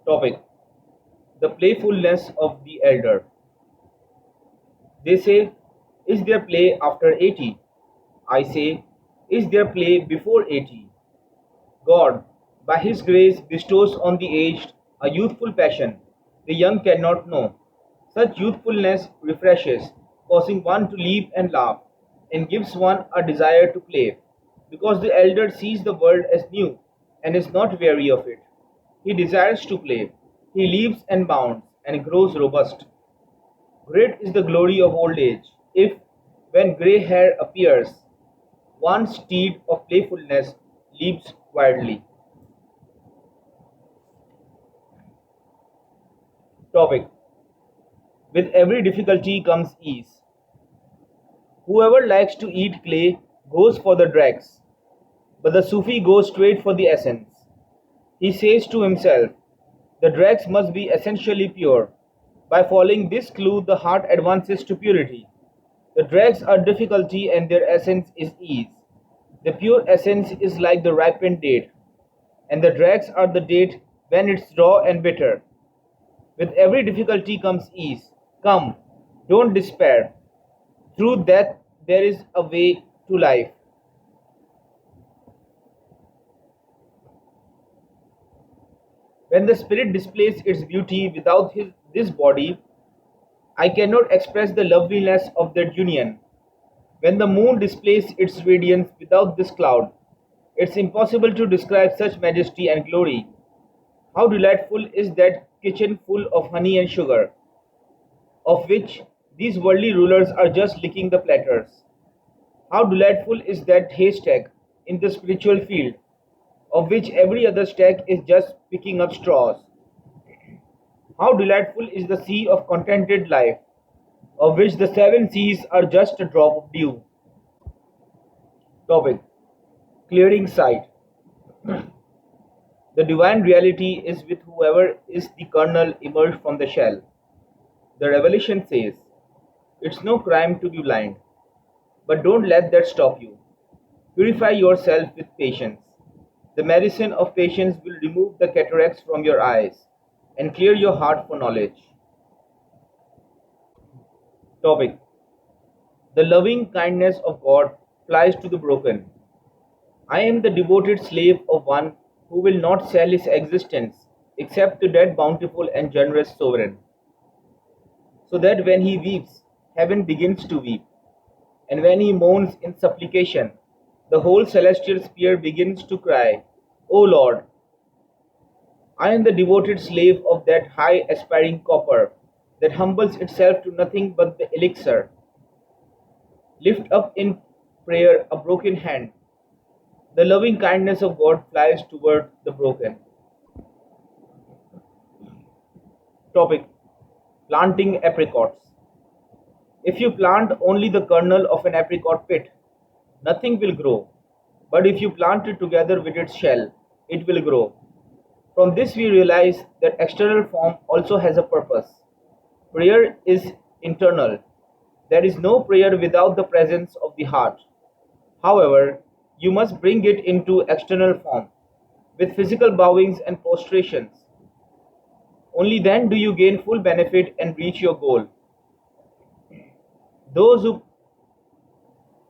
Topic: The playfulness of the elder. They say, is there play after 80? I say, is there play before 80? God, by His grace, bestows on the aged a youthful passion the young cannot know. Such youthfulness refreshes, causing one to leap and laugh, and gives one a desire to play, because the elder sees the world as new and is not weary of it. He desires to play. He leaps and bounds and grows robust. Great is the glory of old age, if, when grey hair appears, one steed of playfulness leaps wildly. Topic: With every difficulty comes ease. Whoever likes to eat clay goes for the dregs, but the Sufi goes straight for the essence. He says to himself, the dregs must be essentially pure. By following this clue, the heart advances to purity. The dregs are difficulty and their essence is ease. The pure essence is like the ripened date, and the dregs are the date when it's raw and bitter. With every difficulty comes ease. Come, don't despair. Through death there is a way to life. When the spirit displays its beauty without this body, I cannot express the loveliness of that union. When the moon displays its radiance without this cloud, it's impossible to describe such majesty and glory. How delightful is that kitchen full of honey and sugar, of which these worldly rulers are just licking the platters. How delightful is that haystack in the spiritual field, of which every other stack is just picking up straws. How delightful is the sea of contented life, of which the seven seas are just a drop of dew. Topic: Clearing sight. The divine reality is with whoever is the kernel emerged from the shell. The revelation says, it's no crime to be blind, but don't let that stop you. Purify yourself with patience. The medicine of patience will remove the cataracts from your eyes and clear your heart for knowledge. Topic: The loving kindness of God flies to the broken. I am the devoted slave of one who will not sell his existence except to that bountiful and generous sovereign, so that when he weeps, heaven begins to weep, and when he moans in supplication, the whole celestial sphere begins to cry, O Lord! I am the devoted slave of that high aspiring copper that humbles itself to nothing but the elixir. Lift up in prayer a broken hand. The loving kindness of God flies toward the broken. Topic: Planting apricots. If you plant only the kernel of an apricot pit, nothing will grow. But if you plant it together with its shell, it will grow. From this we realize that external form also has a purpose. Prayer is internal. There is no prayer without the presence of the heart. However, you must bring it into external form, with physical bowings and prostrations. Only then do you gain full benefit and reach your goal. Those who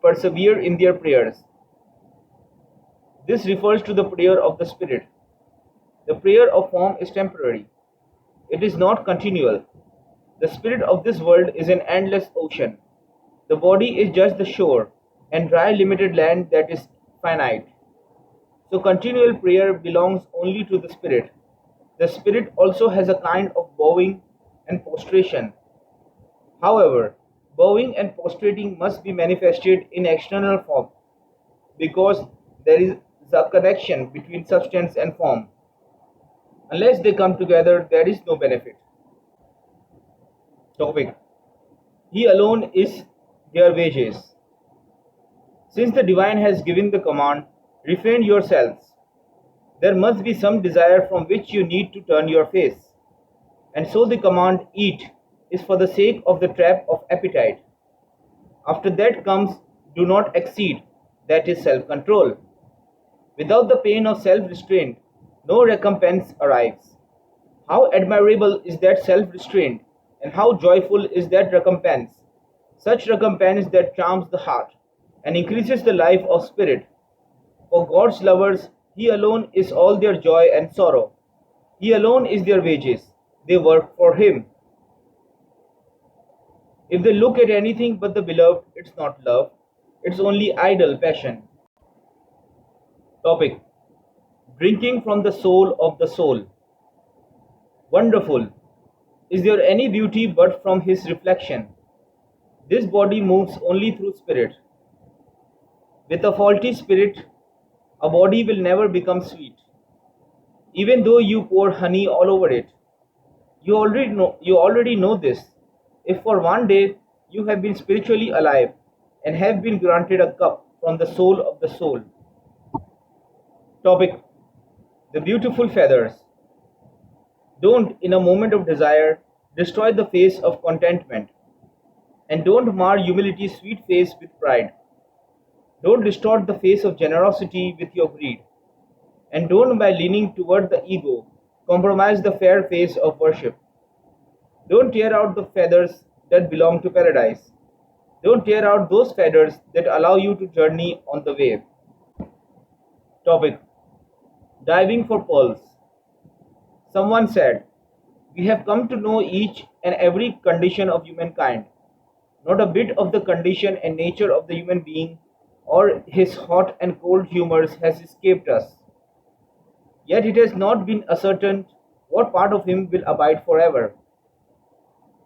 persevere in their prayers. This refers to the prayer of the spirit. The prayer of form is temporary. It is not continual. The spirit of this world is an endless ocean. The body is just the shore and dry limited land that is finite. So continual prayer belongs only to the spirit. The spirit also has a kind of bowing and prostration. However, bowing and prostrating must be manifested in external form, because there is a connection between substance and form. Unless they come together, there is no benefit. Topic: He alone is their wages. Since the divine has given the command, refrain yourselves, there must be some desire from which you need to turn your face. And so the command, eat, is for the sake of the trap of appetite. After that comes, do not exceed, that is self-control. Without the pain of self-restraint, no recompense arrives. How admirable is that self-restraint, and how joyful is that recompense, such recompense that charms the heart and increases the life of spirit. For God's lovers, He alone is all their joy and sorrow. He alone is their wages. They work for Him. If they look at anything but the beloved, it's not love, it's only idle passion. Topic: Drinking from the soul of the soul. Wonderful! Is there any beauty but from His reflection? This body moves only through spirit. With a faulty spirit, a body will never become sweet, even though you pour honey all over it. You already know this. If for one day you have been spiritually alive and have been granted a cup from the soul of the soul. Topic: The beautiful feathers. Don't, in a moment of desire, destroy the face of contentment, and don't mar humility's sweet face with pride. Don't distort the face of generosity with your greed, and don't, by leaning toward the ego, compromise the fair face of worship. Don't tear out the feathers that belong to paradise. Don't tear out those feathers that allow you to journey on the wave. Topic: Diving for pearls. Someone said, "We have come to know each and every condition of humankind. Not a bit of the condition and nature of the human being or his hot and cold humors has escaped us. Yet it has not been ascertained what part of him will abide forever.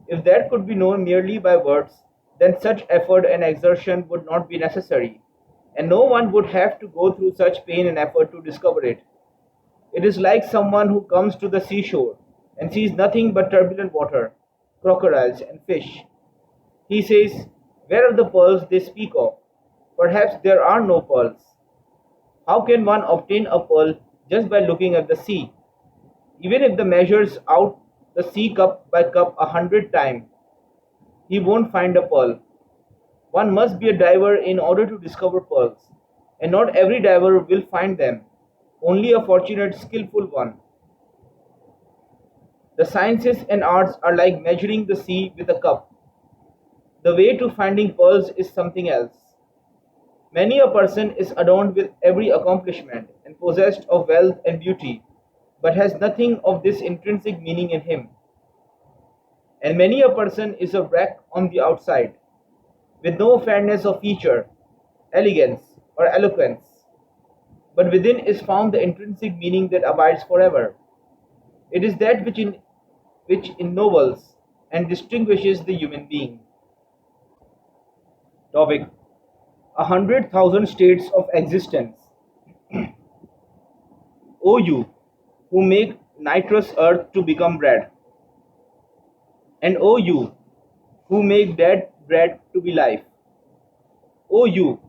If that could be known merely by words, then such effort and exertion would not be necessary, and no one would have to go through such pain and effort to discover it. It is like someone who comes to the seashore and sees nothing but turbulent water, crocodiles, and fish. He says, 'Where are the pearls they speak of?' Perhaps there are no pearls. How can one obtain a pearl just by looking at the sea? Even if the measures out the sea cup by cup 100 times, he won't find a pearl. One must be a diver in order to discover pearls, and not every diver will find them, only a fortunate, skillful one. The sciences and arts are like measuring the sea with a cup. The way to finding pearls is something else. Many a person is adorned with every accomplishment and possessed of wealth and beauty, but has nothing of this intrinsic meaning in him. And many a person is a wreck on the outside, with no fairness of feature, elegance, or eloquence, but within is found the intrinsic meaning that abides forever. It is that which ennobles and distinguishes the human being. Topic: 100,000 states of existence. O you who make nitrous earth to become bread, and O you who make dead bread to be life, O you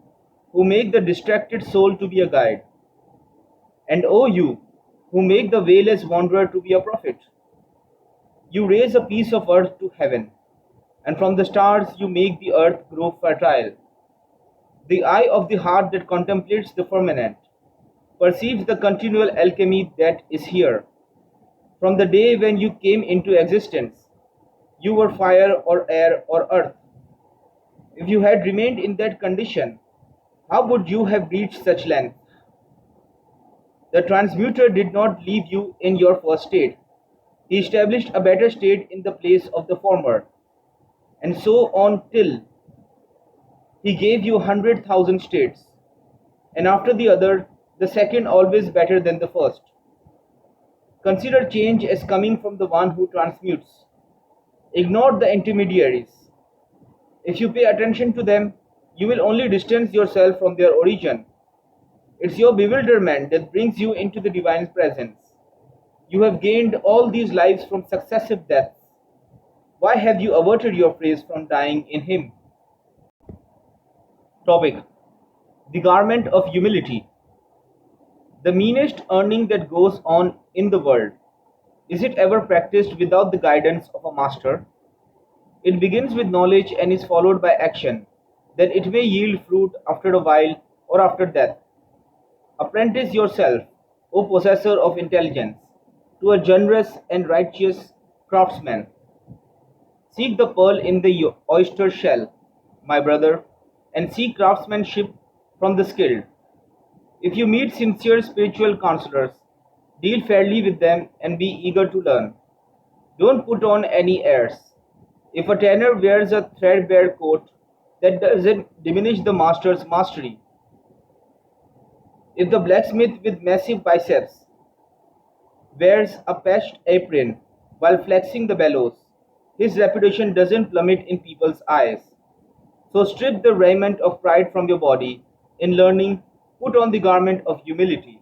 who make the distracted soul to be a guide, and O you who make the wayless wanderer to be a prophet. You raise a piece of earth to heaven, and from the stars you make the earth grow fertile. The eye of the heart that contemplates the firmament perceives the continual alchemy that is here. From the day when you came into existence, you were fire or air or earth. If you had remained in that condition, how would you have reached such length? The transmuter did not leave you in your first state. He established a better state in the place of the former, and so on till he gave you 100,000 states, and after the other, the second always better than the first. Consider change as coming from the one who transmutes. Ignore the intermediaries. If you pay attention to them, you will only distance yourself from their origin. It's your bewilderment that brings you into the divine presence. You have gained all these lives from successive deaths. Why have you averted your face from dying in him? Topic: The garment of humility. The meanest earning that goes on in the world, is it ever practiced without the guidance of a master? It begins with knowledge and is followed by action, that it may yield fruit after a while or after death. Apprentice yourself, O possessor of intelligence, to a generous and righteous craftsman. Seek the pearl in the oyster shell, my brother, and seek craftsmanship from the skilled. If you meet sincere spiritual counselors, deal fairly with them and be eager to learn. Don't put on any airs. If a tanner wears a threadbare coat, that doesn't diminish the master's mastery. If the blacksmith with massive biceps wears a patched apron while flexing the bellows, his reputation doesn't plummet in people's eyes. So strip the raiment of pride from your body. In learning, put on the garment of humility.